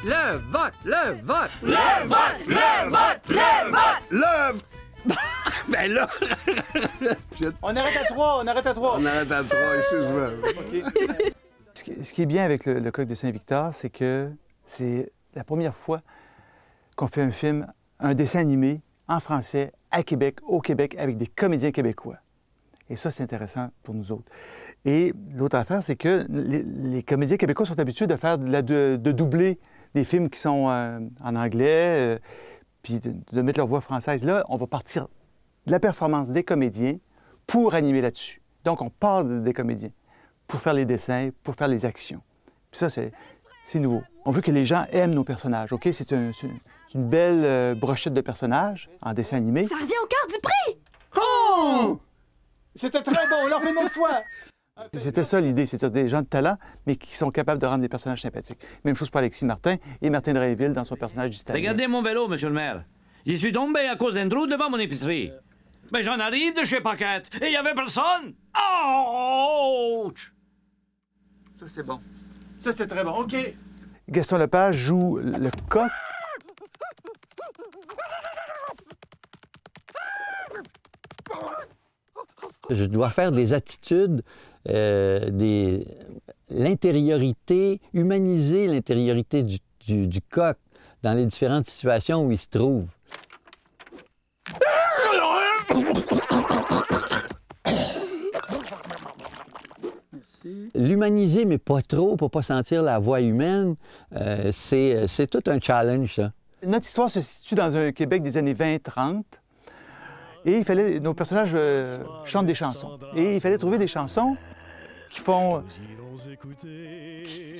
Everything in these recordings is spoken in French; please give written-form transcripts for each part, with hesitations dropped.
le vote, le vote! Le vote, le vote, le vote! Le... Ben là... On arrête à 3, on arrête à 3. On arrête à 3, excuse-moi. OK. Ce qui est bien avec le Coq de Saint-Victor, c'est que c'est la première fois qu'on fait un film, un dessin animé en français, à Québec, au Québec, avec des comédiens québécois. Et ça, c'est intéressant pour nous autres. Et l'autre affaire, c'est que les comédiens québécois sont habitués de faire de doubler des films qui sont en anglais, puis de mettre leur voix française. Là, on va partir de la performance des comédiens pour animer là-dessus. Donc, on part des comédiens pour faire les dessins, pour faire les actions. Puis ça, c'est nouveau. On veut que les gens aiment nos personnages, OK? C'est une belle brochette de personnages en dessin animé. Ça revient au cœur du prix! Oh! C'était très bon, on l'a fait une autre fois! C'était ça l'idée, c'est-à-dire des gens de talent, mais qui sont capables de rendre des personnages sympathiques. Même chose pour Alexis Martin et Martin Drainville dans son personnage d'Italien. Regardez mon vélo, monsieur le maire. J'y suis tombé à cause d'un trou devant mon épicerie. Mais j'en arrive de chez Paquette et il n'y avait personne. Ouch! Ça, c'est bon. Ça, c'est très bon. OK. Gaston Lepage joue le coq. Je dois faire des attitudes, l'intériorité, humaniser l'intériorité du coq dans les différentes situations où il se trouve. L'humaniser, mais pas trop, pour pas sentir la voix humaine, c'est tout un challenge, ça. Notre histoire se situe dans un Québec des années 20-30. Et il fallait, nos personnages chantent des chansons. Et il fallait trouver des chansons qui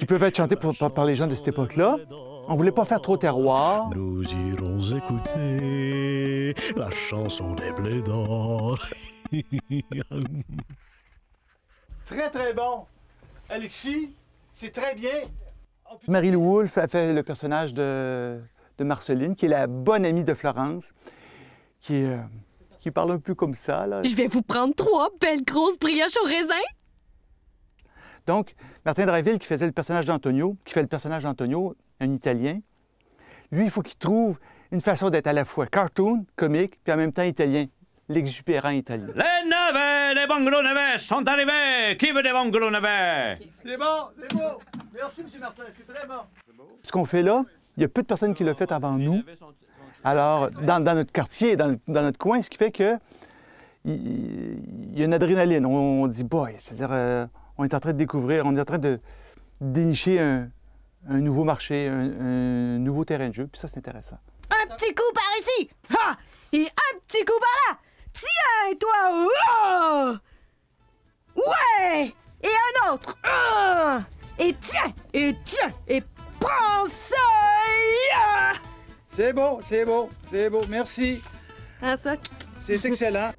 peuvent être chantées par les gens de cette époque-là. On voulait pas faire trop terroir. Nous irons écouter la chanson des blédards. Très, très bon. Alexis, c'est très bien. Marie-Lou Wolfe a fait le personnage de Marceline, qui est la bonne amie de Florence, qui parle un peu comme ça, là. Je vais vous prendre 3 belles grosses brioches au raisin. Donc, Martin Drainville, qui faisait le personnage d'Antonio, un Italien, lui, il faut qu'il trouve une façon d'être à la fois cartoon, comique, puis en même temps italien, l'exupérant italien. Les bons gros navets sont arrivés. Qui veut des bons gros navets? Okay. C'est bon, c'est beau. Merci, M. Martin, c'est très bon. Ce qu'on fait là, il y a peu de personnes qui l'ont fait avant nous. Alors, dans notre quartier, dans notre coin, ce qui fait que il y a une adrénaline. On dit, boy, c'est-à-dire, on est en train de découvrir, on est en train de dénicher un nouveau marché, un nouveau terrain de jeu, puis ça, c'est intéressant. Un petit coup par ici! Ha! Et un petit coup par là! Tiens, toi! Oh! Ouais! Et un autre! Oh! Et tiens! Et prends ça! Yeah! C'est beau, c'est beau, c'est beau. Merci. Ah, ça? C'est excellent.